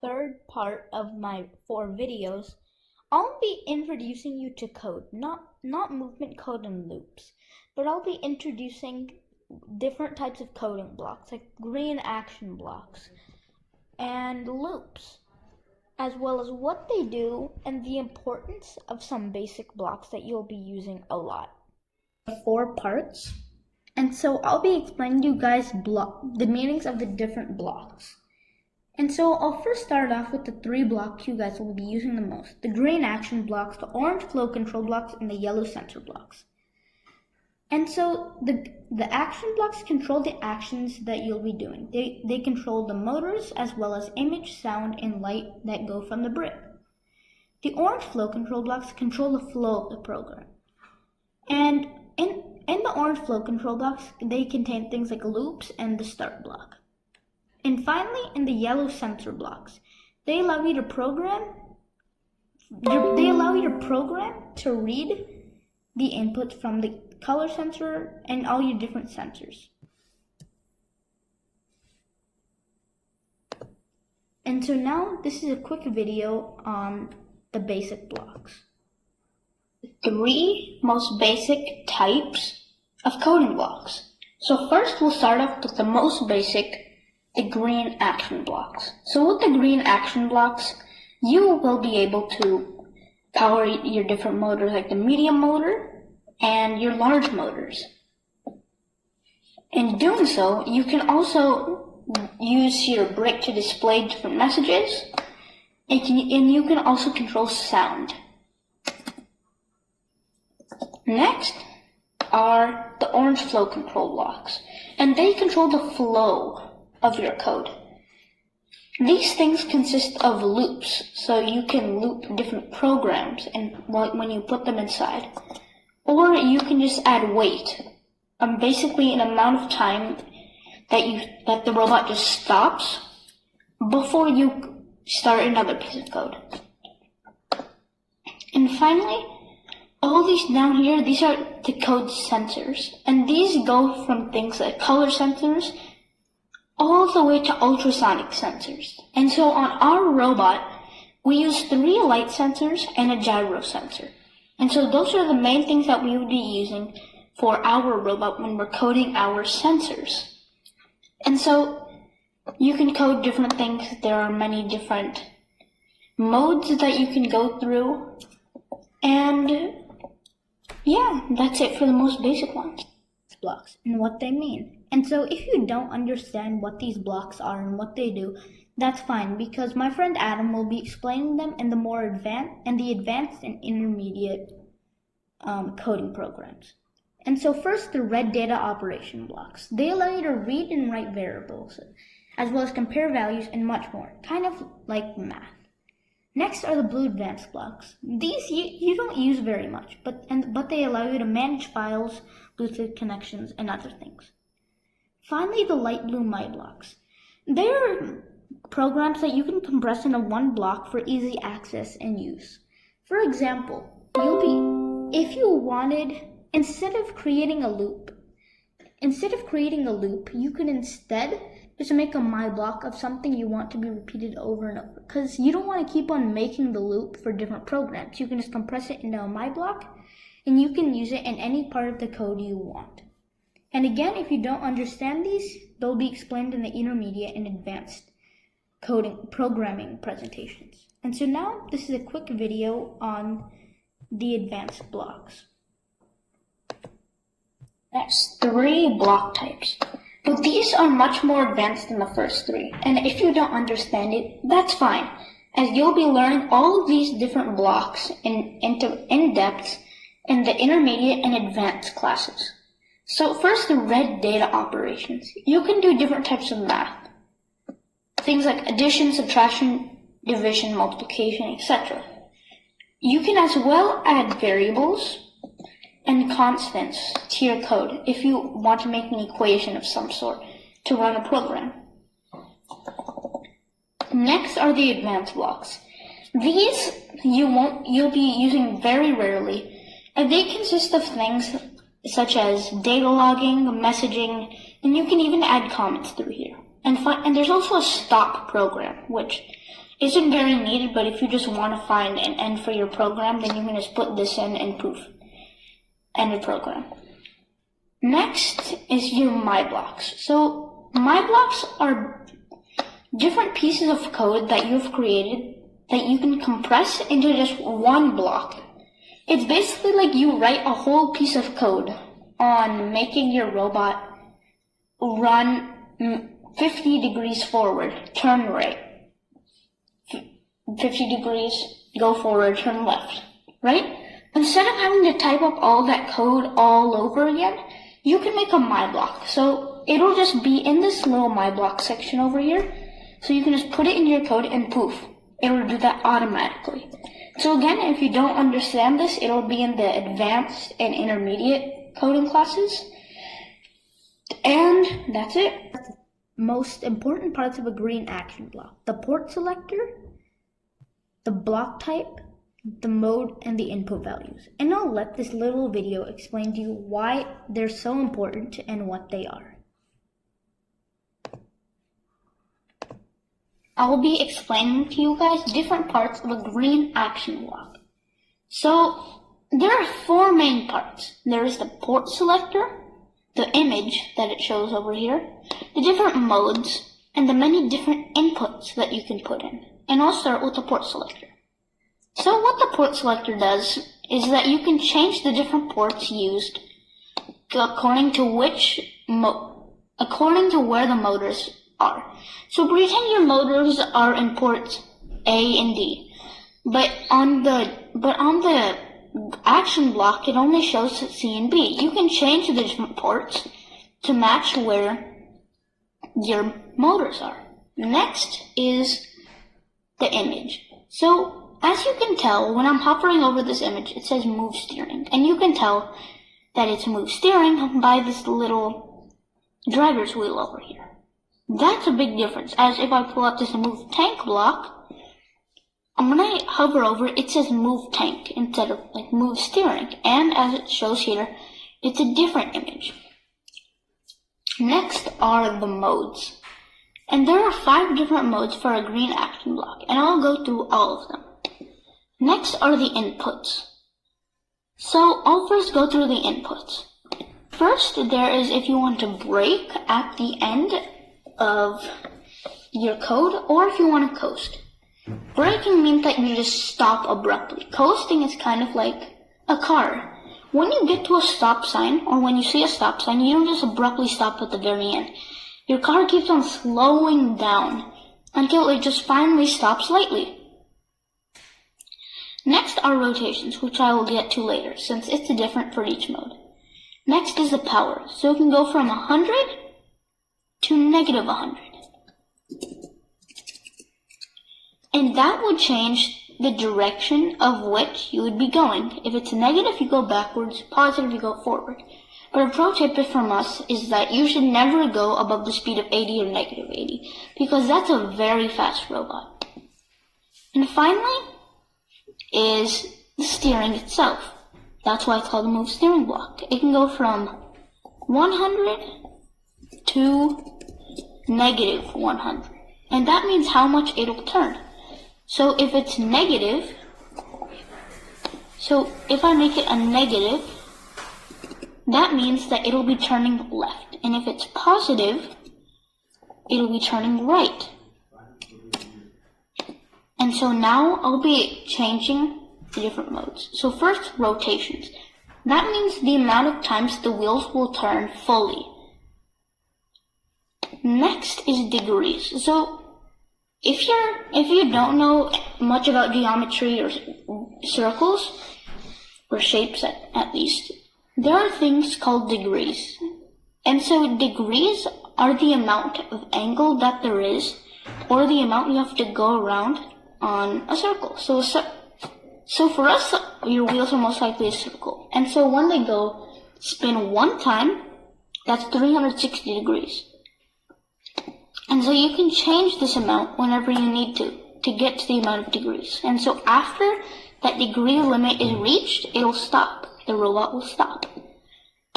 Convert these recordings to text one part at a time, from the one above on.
third part of my 4 videos, I'll be introducing you to code, not movement code and loops, but I'll be introducing different types of coding blocks, like green action blocks and loops, as well as what they do and the importance of some basic blocks that you'll be using a lot. 4 parts, and so I'll be explaining to you guys the meanings of the different blocks. And so I'll first start off with the 3 blocks you guys will be using the most: the green action blocks, the orange flow control blocks, and the yellow sensor blocks. And so the action blocks control the actions that you'll be doing. They control the motors as well as image, sound, and light that go from the brick. The orange flow control blocks control the flow of the program. And in the orange flow control blocks, they contain things like loops and the start block. And finally, in the yellow sensor blocks, they allow you to program to read the inputs from the color sensor and all your different sensors. And so now this is a quick video on the basic blocks. The 3 most basic types of coding blocks. So first we'll start off with the most basic, the green action blocks. So with the green action blocks, you will be able to power your different motors, like the medium motor and your large motors. In doing so, you can also use your brick to display different messages, and you can also control sound. Next are the orange flow control blocks, and they control the flow of your code. These things consist of loops, so you can loop different programs and when you put them inside. Or you can just add wait, basically an amount of time that the robot just stops before you start another piece of code. And finally, all these down here, these are the code sensors, and these go from things like color sensors all the way to ultrasonic sensors. And so on our robot, we use 3 light sensors and a gyro sensor. And so those are the main things that we would be using for our robot when we're coding our sensors. And so you can code different things. There are many different modes that you can go through. And yeah, that's it for the most basic ones. Blocks and what they mean. And so if you don't understand what these blocks are and what they do, that's fine, because my friend Adam will be explaining them in the more advanced and intermediate coding programs. And so first, the red data operation blocks. They allow you to read and write variables, as well as compare values and much more, kind of like math. Next are the blue advanced blocks. These you don't use very much, but they allow you to manage files, Bluetooth connections, and other things. Finally, the light blue my blocks. They're programs that you can compress into one block for easy access and use. For example, if you wanted, instead of creating a loop, you could instead just make a my block of something you want to be repeated over and over, because you don't want to keep on making the loop for different programs. You can just compress it into a my block, and you can use it in any part of the code you want. And again, if you don't understand these, they'll be explained in the intermediate and advanced programming presentations. And so now this is a quick video on the advanced blocks. Next, 3 block types. But these are much more advanced than the first 3. And if you don't understand it, that's fine, as you'll be learning all of these different blocks in depth in the intermediate and advanced classes. So first, the red data operations. You can do different types of math. Things like addition, subtraction, division, multiplication, etc. You can as well add variables and constants to your code if you want to make an equation of some sort to run a program. Next are the advanced blocks. These you'll be using very rarely, and they consist of things such as data logging, messaging, and you can even add comments through here. And there's also a stop program, which isn't very needed, but if you just want to find an end for your program, then you can just put this in and poof, end the program. Next is your my blocks. So my blocks are different pieces of code that you've created that you can compress into just one block. It's basically like you write a whole piece of code on making your robot run 50 degrees forward, turn right. 50 degrees, go forward, turn left, right? Instead of having to type up all that code all over again, you can make a my block. So it'll just be in this little my block section over here. So you can just put it in your code and poof, it'll do that automatically. So again, if you don't understand this, it'll be in the advanced and intermediate coding classes. And that's it. Most important parts of a green action block: the port selector, the block type, the mode, and the input values. And I'll let this little video explain to you why they're so important and what they are. I will be explaining to you guys different parts of a green action block. So there are 4 main parts. There is the port selector, the image that it shows over here, the different modes, and the many different inputs that you can put in. And I'll start with the port selector. So what the port selector does is that you can change the different ports used according to where the motors are. So pretend your motors are in ports A and D, but on the action block it only shows C and B. You can change the different ports to match where your motors are. Next is the image. So as you can tell, when I'm hovering over this image, it says move steering, and you can tell that it's move steering by this little driver's wheel over here. That's a big difference, as if I pull up this move tank block, and when I hover over it, it says move tank instead of like move steering, and as it shows here, it's a different image. Next are the modes, and there are 5 different modes for a green action block, and I'll go through all of them. Next are the inputs. So I'll first go through the inputs. First, there is if you want to brake at the end of your code, or if you want to coast. Braking means that you just stop abruptly. Coasting is kind of like a car. When you get to a stop sign, or when you see a stop sign, you don't just abruptly stop at the very end. Your car keeps on slowing down until it just finally stops slightly. Next are rotations, which I will get to later, since it's different for each mode. Next is the power, so it can go from 100 to negative 100. And that would change the direction of which you would be going. If it's negative, you go backwards, positive, you go forward. But a pro tip from us is that you should never go above the speed of 80 or negative 80, because that's a very fast robot. And finally is the steering itself. That's why it's called a move steering block. It can go from 100 to negative 100. And that means how much it'll turn. So if it's negative, so if I make it a negative, that means that it'll be turning left. And if it's positive, it'll be turning right. And so now I'll be changing the different modes. So first, rotations. That means the amount of times the wheels will turn fully. Next is degrees. So if you don't know much about geometry or circles, or shapes at least, there are things called degrees. And so degrees are the amount of angle that there is, or the amount you have to go around on a circle. So for us, your wheels are most likely a circle. And so when they go spin one time, that's 360 degrees. And so you can change this amount whenever you need to get to the amount of degrees. And so after that degree limit is reached, it'll stop. The robot will stop.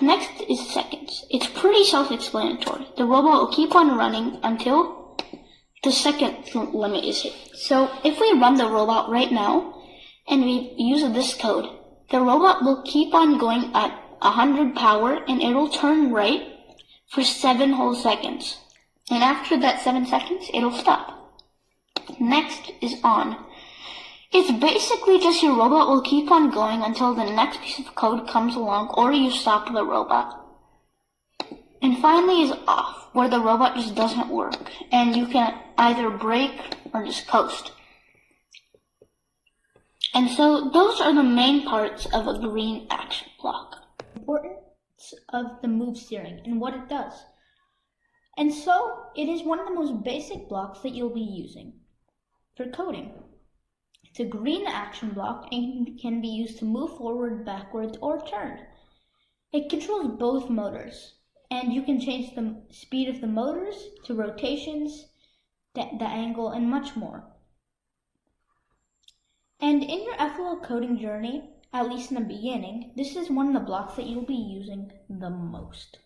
Next is seconds. It's pretty self-explanatory. The robot will keep on running until the second limit is hit. So if we run the robot right now and we use this code, the robot will keep on going at 100 power and it'll turn right for 7 whole seconds. And after that 7 seconds, it'll stop. Next is on. It's basically just your robot will keep on going until the next piece of code comes along or you stop the robot. And finally is off, where the robot just doesn't work and you can either brake or just coast. And so those are the main parts of a green action block. Importance of the move steering and what it does. And so it is one of the most basic blocks that you'll be using for coding. It's a green action block and can be used to move forward, backwards, or turn. It controls both motors, and you can change the speed of the motors to rotations, the angle, and much more. And in your FLL coding journey, at least in the beginning, this is one of the blocks that you'll be using the most.